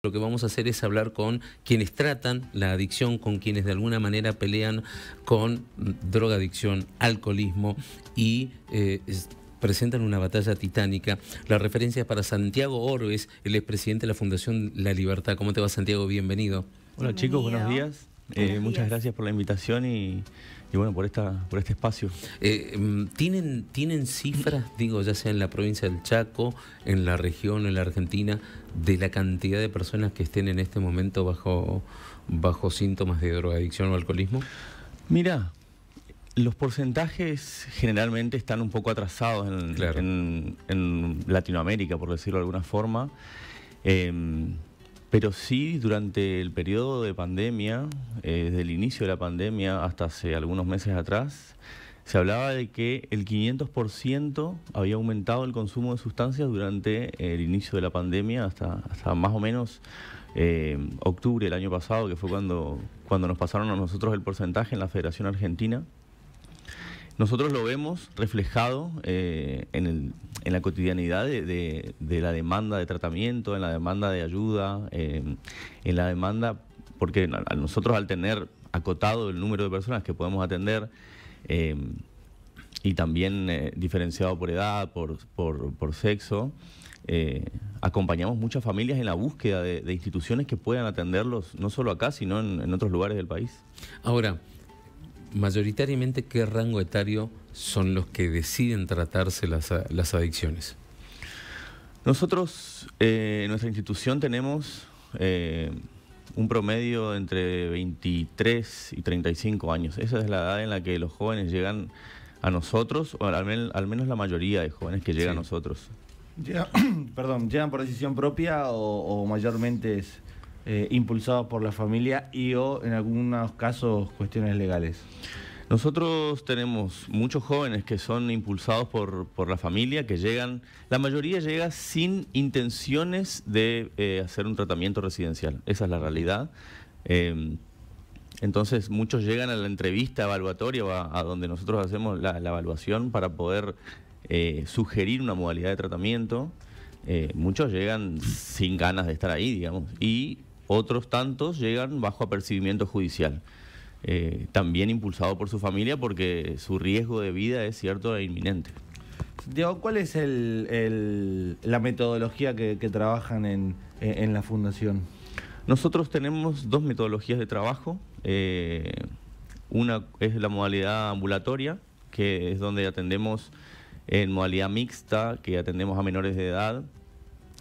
Lo que vamos a hacer es hablar con quienes tratan la adicción, con quienes de alguna manera pelean con drogadicción, alcoholismo y presentan una batalla titánica. La referencia es para Santiago Orbes, el expresidente de la Fundación La Libertad. ¿Cómo te va, Santiago? Bienvenido. Hola chicos, buenos días. Muchas gracias por la invitación y bueno, por este espacio. ¿Tienen cifras, digo, ya sea en la provincia del Chaco, en la región, en la Argentina, de la cantidad de personas que estén en este momento bajo síntomas de drogadicción o alcoholismo? Mira, los porcentajes generalmente están un poco atrasados en Latinoamérica, por decirlo de alguna forma. Pero sí, durante el periodo de pandemia, desde el inicio de la pandemia hasta hace algunos meses atrás, se hablaba de que el 500% había aumentado el consumo de sustancias durante el inicio de la pandemia hasta más o menos octubre del año pasado, que fue cuando nos pasaron a nosotros el porcentaje en la Federación Argentina. Nosotros lo vemos reflejado en la cotidianidad de la demanda de tratamiento, en la demanda de ayuda, en la demanda, porque nosotros al tener acotado el número de personas que podemos atender y también diferenciado por edad, por sexo, acompañamos muchas familias en la búsqueda de instituciones que puedan atenderlos, no solo acá, sino en otros lugares del país. Ahora, mayoritariamente, ¿qué rango etario son los que deciden tratarse las adicciones? Nosotros, en nuestra institución tenemos un promedio entre 23 y 35 años. Esa es la edad en la que los jóvenes llegan a nosotros, o al menos la mayoría de jóvenes que llegan a nosotros. ¿Llegan por decisión propia o mayormente es impulsados por la familia o en algunos casos cuestiones legales? Nosotros tenemos muchos jóvenes que son impulsados por la familia, que llegan, la mayoría llega sin intenciones de hacer un tratamiento residencial, esa es la realidad. Entonces muchos llegan a la entrevista evaluatoria a donde nosotros hacemos la evaluación para poder sugerir una modalidad de tratamiento. Muchos llegan sin ganas de estar ahí, digamos, y otros tantos llegan bajo apercibimiento judicial. También impulsado por su familia porque su riesgo de vida es cierto e inminente. Diego, ¿cuál es la metodología que trabajan en la fundación? Nosotros tenemos dos metodologías de trabajo. Una es la modalidad ambulatoria, que es donde atendemos en modalidad mixta, que atendemos a menores de edad,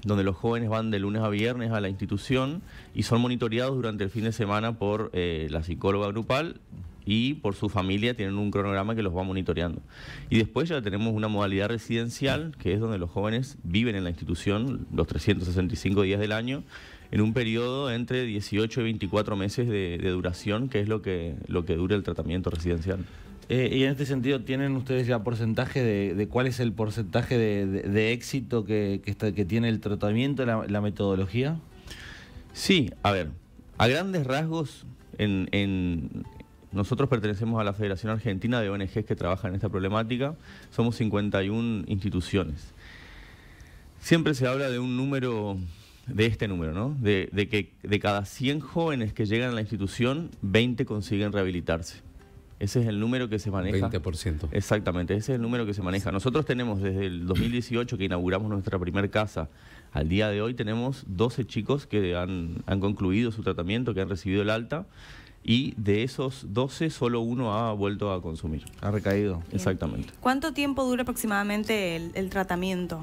donde los jóvenes van de lunes a viernes a la institución y son monitoreados durante el fin de semana por la psicóloga grupal y por su familia, tienen un cronograma que los va monitoreando. Y después ya tenemos una modalidad residencial, que es donde los jóvenes viven en la institución los 365 días del año, en un periodo entre 18 y 24 meses de duración, que es lo que dura el tratamiento residencial. Y en este sentido, ¿tienen ustedes ya porcentaje de cuál es el porcentaje de éxito que tiene el tratamiento, la metodología? Sí, a ver, a grandes rasgos, nosotros pertenecemos a la Federación Argentina de ONGs que trabajan en esta problemática, somos 51 instituciones. Siempre se habla de un número, de este número, ¿no? De que de cada 100 jóvenes que llegan a la institución, 20 consiguen rehabilitarse. Ese es el número que se maneja. 20%. Exactamente, ese es el número que se maneja. Nosotros tenemos desde el 2018 que inauguramos nuestra primer casa, al día de hoy tenemos 12 chicos que han concluido su tratamiento, que han recibido el alta, y de esos 12 solo uno ha vuelto a consumir. Ha recaído. Bien. Exactamente. ¿Cuánto tiempo dura aproximadamente el tratamiento?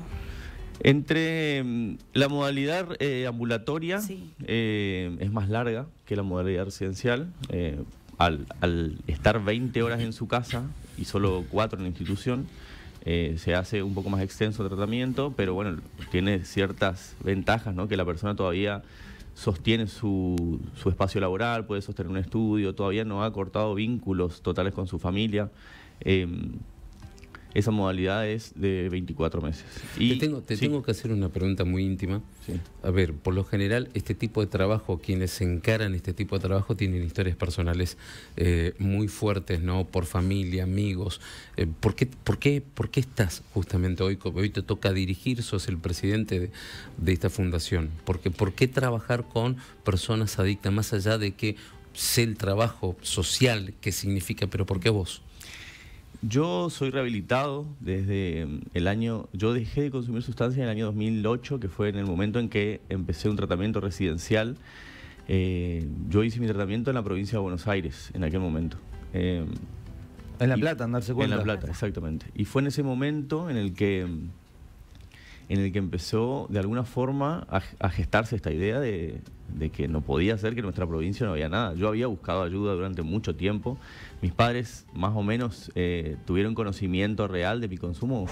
Entre la modalidad ambulatoria Sí. Es más larga que la modalidad residencial. Al estar 20 horas en su casa y solo 4 en la institución, se hace un poco más extenso el tratamiento, pero bueno, tiene ciertas ventajas, ¿no? Que la persona todavía sostiene su espacio laboral, puede sostener un estudio, todavía no ha cortado vínculos totales con su familia. esa modalidad es de 24 meses. Te tengo que hacer una pregunta muy íntima. Sí. A ver, por lo general, este tipo de trabajo, quienes se encaran este tipo de trabajo tienen historias personales muy fuertes, ¿no? Por familia, amigos. ¿Por qué estás justamente hoy? Hoy te toca dirigir, sos el presidente de esta fundación. ¿Por qué trabajar con personas adictas, más allá de que sé el trabajo social que significa, pero por qué vos? Yo soy rehabilitado desde el año... Yo dejé de consumir sustancias en el año 2008, que fue en el momento en que empecé un tratamiento residencial. Yo hice mi tratamiento en la provincia de Buenos Aires, en aquel momento. En La Plata, en darse cuenta. En La Plata, exactamente. Y fue en ese momento en el que empezó de alguna forma a gestarse esta idea de que no podía ser que en nuestra provincia no había nada. Yo había buscado ayuda durante mucho tiempo. Mis padres más o menos tuvieron conocimiento real de mi consumo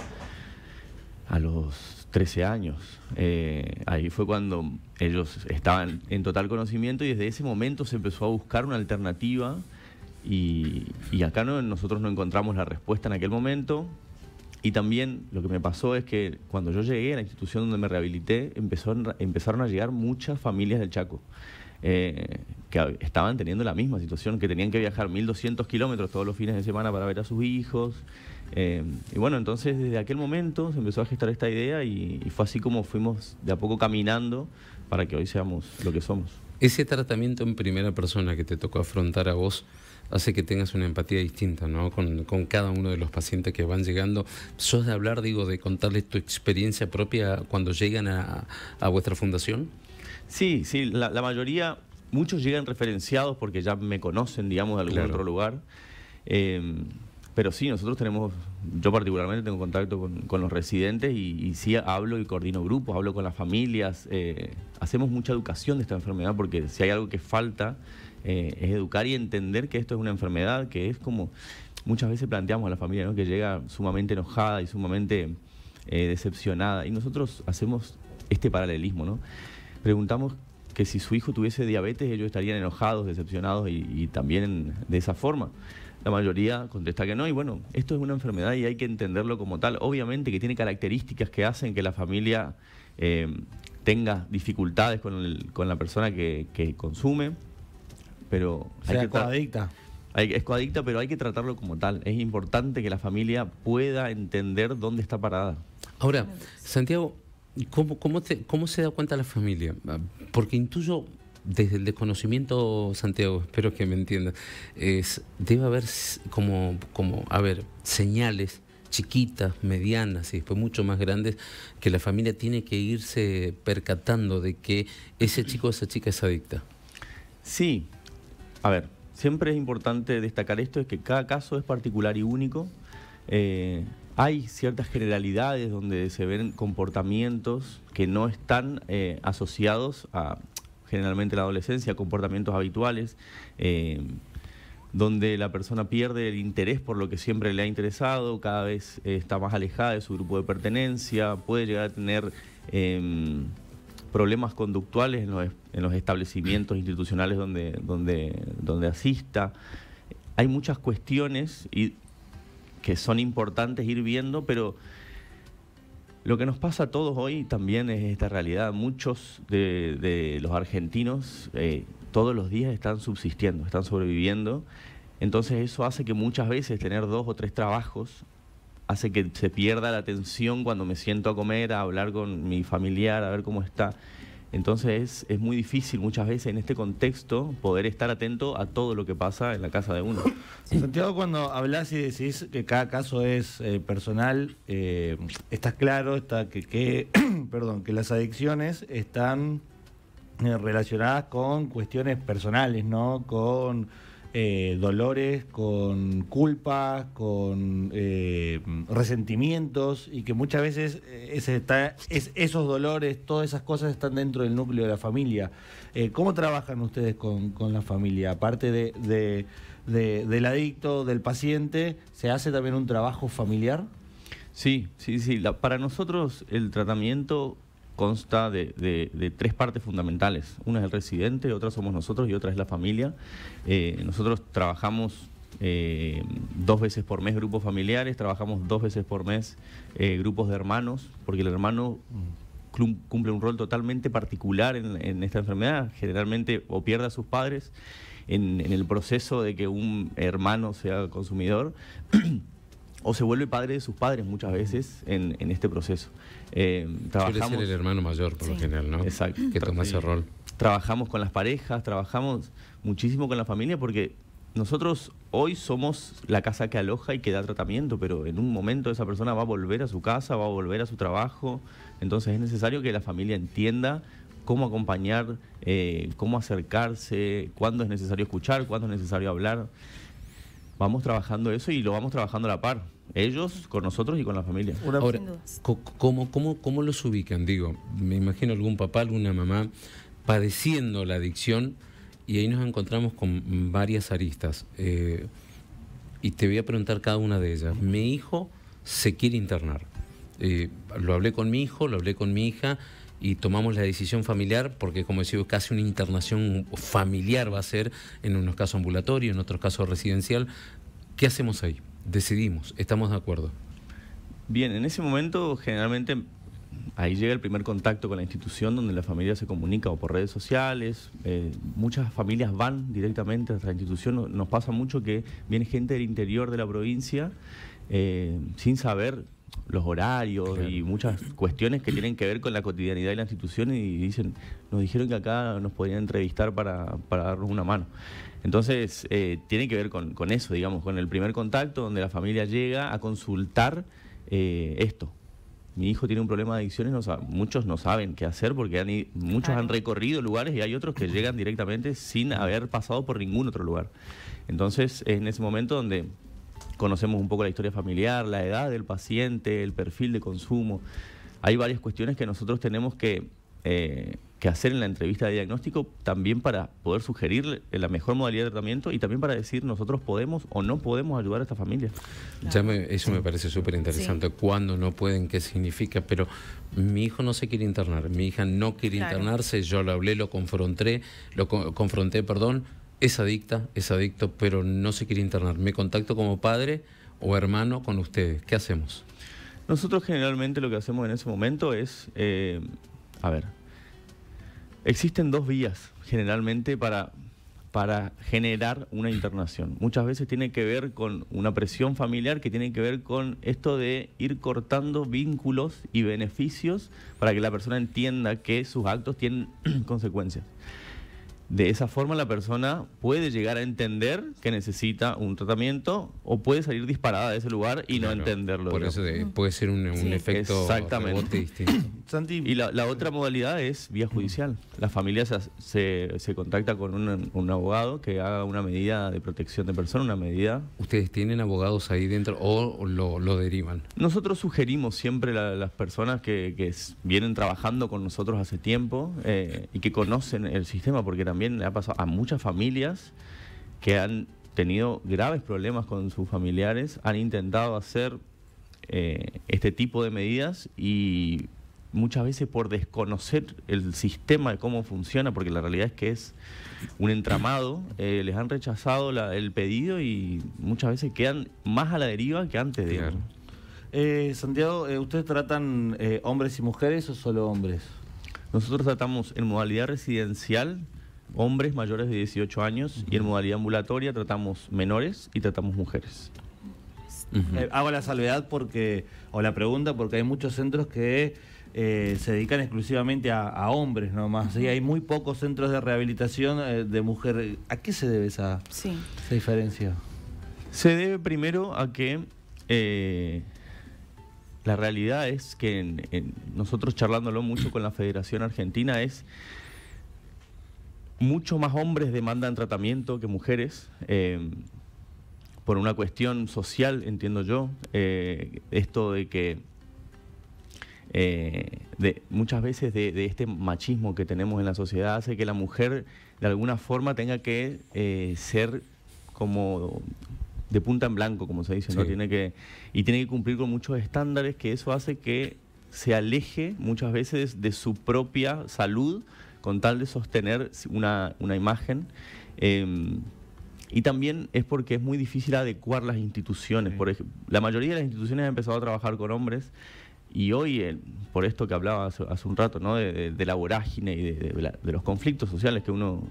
a los 13 años. Ahí fue cuando ellos estaban en total conocimiento y desde ese momento se empezó a buscar una alternativa y acá nosotros no encontramos la respuesta en aquel momento. Y también lo que me pasó es que cuando yo llegué a la institución donde me rehabilité, empezaron a llegar muchas familias del Chaco que estaban teniendo la misma situación, que tenían que viajar 1.200 kilómetros todos los fines de semana para ver a sus hijos. Y bueno, entonces desde aquel momento se empezó a gestar esta idea y fue así como fuimos de a poco caminando para que hoy seamos lo que somos. Ese tratamiento en primera persona que te tocó afrontar a vos hace que tengas una empatía distinta, ¿no? Con cada uno de los pacientes que van llegando. ¿Sos de hablar, de contarles tu experiencia propia cuando llegan a vuestra fundación? Sí, la mayoría, muchos llegan referenciados porque ya me conocen, digamos, de algún otro lugar. Pero sí, nosotros yo particularmente tengo contacto con los residentes y sí hablo y coordino grupos, hablo con las familias. Hacemos mucha educación de esta enfermedad porque si hay algo que falta es educar y entender que esto es una enfermedad que es como muchas veces planteamos a la familia, ¿no? Que llega sumamente enojada y sumamente decepcionada. Y nosotros hacemos este paralelismo, ¿no? Preguntamos que si su hijo tuviese diabetes ellos estarían enojados, decepcionados y también de esa forma. La mayoría contesta que no, y bueno, esto es una enfermedad y hay que entenderlo como tal. Obviamente que tiene características que hacen que la familia tenga dificultades con la persona que consume, pero es coadicta. Es coadicta, pero hay que tratarlo como tal. Es importante que la familia pueda entender dónde está parada. Ahora, Santiago, ¿cómo se da cuenta la familia? Porque intuyo desde el desconocimiento, Santiago, espero que me entiendas, debe haber señales chiquitas, medianas y después mucho más grandes que la familia tiene que irse percatando de que ese chico o esa chica es adicta. Sí, a ver, siempre es importante destacar esto, es que cada caso es particular y único. Hay ciertas generalidades donde se ven comportamientos que no están asociados a, generalmente la adolescencia, comportamientos habituales, donde la persona pierde el interés por lo que siempre le ha interesado, cada vez está más alejada de su grupo de pertenencia, puede llegar a tener problemas conductuales en los establecimientos institucionales donde asista. Hay muchas cuestiones que son importantes ir viendo, pero lo que nos pasa a todos hoy también es esta realidad. Muchos de los argentinos todos los días están subsistiendo, están sobreviviendo. Entonces eso hace que muchas veces tener 2 o 3 trabajos hace que se pierda la atención cuando me siento a comer, a hablar con mi familiar, a ver cómo está. Entonces es muy difícil muchas veces en este contexto poder estar atento a todo lo que pasa en la casa de uno. Santiago, cuando hablas y decís que cada caso es personal, está claro que las adicciones están relacionadas con cuestiones personales, ¿no? Con dolores, con culpas, con resentimientos, y que muchas veces esos dolores, todas esas cosas están dentro del núcleo de la familia. ¿Cómo trabajan ustedes con la familia? Aparte del adicto, del paciente, ¿se hace también un trabajo familiar? Sí. Para nosotros el tratamiento consta de 3 partes fundamentales. Una es el residente, otra somos nosotros y otra es la familia. Nosotros trabajamos 2 veces por mes grupos familiares, trabajamos 2 veces por mes grupos de hermanos, porque el hermano cumple un rol totalmente particular en esta enfermedad. Generalmente o pierde a sus padres en el proceso de que un hermano sea consumidor o se vuelve padre de sus padres muchas veces en este proceso. Suele ser el hermano mayor por lo general, ¿no? Exacto. Que toma ese rol. Trabajamos con las parejas, trabajamos muchísimo con la familia porque nosotros hoy somos la casa que aloja y que da tratamiento, pero en un momento esa persona va a volver a su casa, va a volver a su trabajo. Entonces es necesario que la familia entienda cómo acompañar, cómo acercarse, cuándo es necesario escuchar, cuándo es necesario hablar. Vamos trabajando eso y lo vamos trabajando a la par, ellos con nosotros y con la familia. Ahora, Sin dudas. ¿cómo los ubican? Digo, me imagino algún papá, alguna mamá padeciendo la adicción y ahí nos encontramos con varias aristas. Y te voy a preguntar cada una de ellas. Mi hijo se quiere internar. Lo hablé con mi hijo, lo hablé con mi hija y tomamos la decisión familiar porque, como decía, casi una internación familiar va a ser, en unos casos ambulatorio, en otros casos residencial. ¿Qué hacemos ahí? Decidimos, estamos de acuerdo. Bien, en ese momento generalmente ahí llega el primer contacto con la institución donde la familia se comunica o por redes sociales. Muchas familias van directamente a la institución. Nos pasa mucho que viene gente del interior de la provincia sin saber los horarios y muchas cuestiones que tienen que ver con la cotidianidad de la institución y dicen, nos dijeron que acá nos podían entrevistar para darnos una mano. Entonces, tiene que ver con eso, digamos, con el primer contacto donde la familia llega a consultar esto. Mi hijo tiene un problema de adicciones, muchos no saben qué hacer porque muchos han recorrido lugares y hay otros que llegan directamente sin haber pasado por ningún otro lugar. Entonces, es en ese momento donde conocemos un poco la historia familiar, la edad del paciente, el perfil de consumo. Hay varias cuestiones que nosotros tenemos que hacer en la entrevista de diagnóstico también para poder sugerir la mejor modalidad de tratamiento y también para decir nosotros podemos o no podemos ayudar a esta familia. Eso me parece súper interesante. Sí. ¿Cuándo no pueden? ¿Qué significa? Pero mi hijo no se quiere internar, mi hija no quiere internarse, yo lo hablé, lo confronté, es adicta, es adicto, pero no se quiere internar. Me contacto como padre o hermano con ustedes. ¿Qué hacemos? Nosotros generalmente lo que hacemos en ese momento es, existen 2 vías generalmente para generar una internación. Muchas veces tiene que ver con una presión familiar que tiene que ver con esto de ir cortando vínculos y beneficios para que la persona entienda que sus actos tienen consecuencias. De esa forma la persona puede llegar a entender que necesita un tratamiento o puede salir disparada de ese lugar y no entenderlo. Por eso puede ser un efecto rebote distinto. Santi. Y la otra modalidad es vía judicial. La familia se contacta con un abogado que haga una medida de protección de persona, una medida... ¿Ustedes tienen abogados ahí dentro o lo derivan? Nosotros sugerimos siempre a las personas que vienen trabajando con nosotros hace tiempo y que conocen el sistema, porque también le ha pasado a muchas familias que han tenido graves problemas con sus familiares, han intentado hacer este tipo de medidas y muchas veces por desconocer el sistema de cómo funciona, porque la realidad es que es un entramado, les han rechazado el pedido y muchas veces quedan más a la deriva que antes, digamos. Santiago, ¿ustedes tratan hombres y mujeres o solo hombres? Nosotros tratamos en modalidad residencial hombres mayores de 18 años y en modalidad ambulatoria tratamos menores y tratamos mujeres. Hago la salvedad la pregunta porque hay muchos centros que se dedican exclusivamente a hombres nomás. ¿Sí? Hay muy pocos centros de rehabilitación de mujer. ¿A qué se debe esa diferencia? Se debe primero a que la realidad es que nosotros charlándolo mucho con la Federación Argentina es mucho más hombres demandan tratamiento que mujeres, por una cuestión social, entiendo yo, esto de que muchas veces de este machismo que tenemos en la sociedad hace que la mujer de alguna forma tenga que ser como de punta en blanco, como se dice, ¿no? Tiene que cumplir con muchos estándares, que eso hace que se aleje muchas veces de su propia salud con tal de sostener una imagen. Y también es porque es muy difícil adecuar las instituciones. Sí. Por ejemplo, la mayoría de las instituciones han empezado a trabajar con hombres y hoy, por esto que hablaba hace un rato, ¿no? de la vorágine y de los conflictos sociales que uno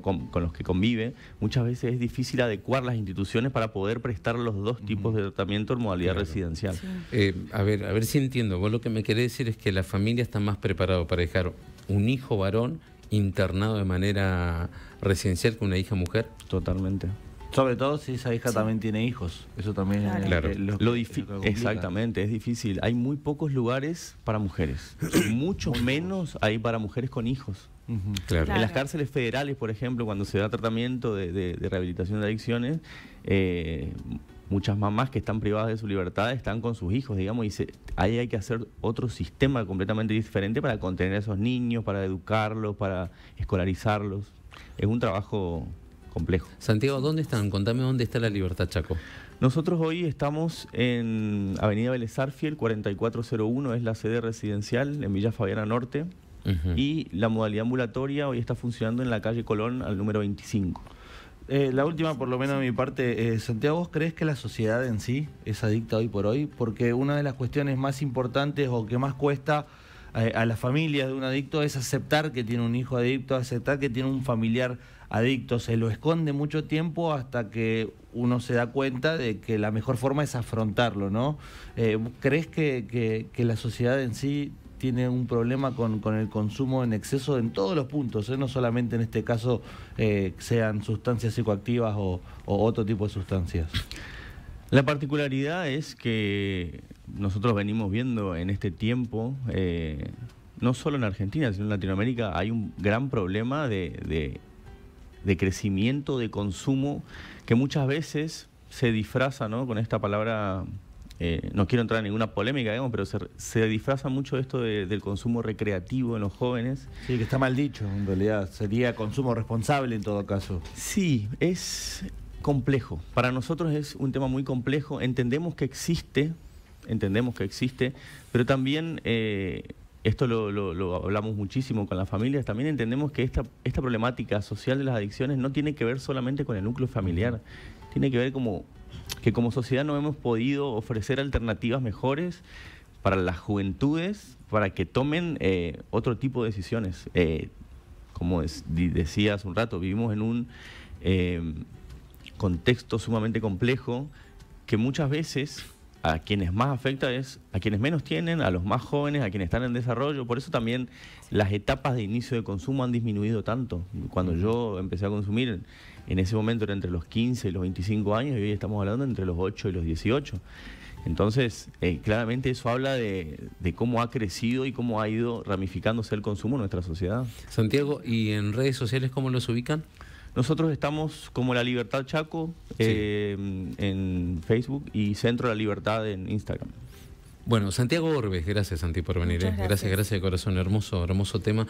con los que convive, muchas veces es difícil adecuar las instituciones para poder prestar los dos tipos de tratamiento en modalidad residencial. Sí. A ver si entiendo. Vos lo que me querés decir es que la familia está más preparada para dejar un hijo varón internado de manera residencial que una hija mujer. Totalmente. Sobre todo si esa hija también tiene hijos. Eso también Claro. es lo que complica. Exactamente, es difícil. Hay muy pocos lugares para mujeres. Mucho menos hay para mujeres con hijos. Ujú. Claro. En las cárceles federales, por ejemplo, cuando se da tratamiento de rehabilitación de adicciones, muchas mamás que están privadas de su libertad están con sus hijos, digamos, y ahí hay que hacer otro sistema completamente diferente para contener a esos niños, para educarlos, para escolarizarlos. Es un trabajo complejo. Santiago, ¿dónde están? Contame dónde está la Libertad Chaco. Nosotros hoy estamos en Avenida Vélez Sarsfield, 4401, es la sede residencial en Villa Fabiana Norte. Ujú. Y la modalidad ambulatoria hoy está funcionando en la calle Colón al número 25. La última, por lo menos de mi parte, Santiago, ¿vos crees que la sociedad en sí es adicta hoy por hoy? Porque una de las cuestiones más importantes o que más cuesta a las familias de un adicto es aceptar que tiene un hijo adicto, aceptar que tiene un familiar adicto. Se lo esconde mucho tiempo hasta que uno se da cuenta de que la mejor forma es afrontarlo, ¿no? ¿Crees que la sociedad en sí tiene un problema con el consumo en exceso en todos los puntos, no solamente en este caso sean sustancias psicoactivas o otro tipo de sustancias? La particularidad es que nosotros venimos viendo en este tiempo, no solo en Argentina, sino en Latinoamérica, hay un gran problema de crecimiento, de consumo, que muchas veces se disfraza, ¿no? Con esta palabra, no quiero entrar en ninguna polémica, digamos, pero se disfraza mucho esto del consumo recreativo en los jóvenes. Sí, que está mal dicho, en realidad. Sería consumo responsable en todo caso. Sí, es complejo. Para nosotros es un tema muy complejo. Entendemos que existe, pero también, esto lo hablamos muchísimo con las familias, también entendemos que esta problemática social de las adicciones no tiene que ver solamente con el núcleo familiar, tiene que ver que como sociedad no hemos podido ofrecer alternativas mejores para las juventudes, para que tomen otro tipo de decisiones. Como decía hace un rato, vivimos en un contexto sumamente complejo que muchas veces a quienes más afecta es a quienes menos tienen, a los más jóvenes, a quienes están en desarrollo. Por eso también las etapas de inicio de consumo han disminuido tanto. Cuando yo empecé a consumir, en ese momento era entre los 15 y los 25 años, y hoy estamos hablando entre los 8 y los 18. Entonces, claramente eso habla de cómo ha crecido y cómo ha ido ramificándose el consumo en nuestra sociedad. Santiago, ¿y en redes sociales cómo los ubican? Nosotros estamos como La Libertad Chaco en Facebook y Centro de la Libertad en Instagram. Bueno, Santiago Orbes, gracias Santi por venir. Muchas gracias. Gracias de corazón, hermoso tema.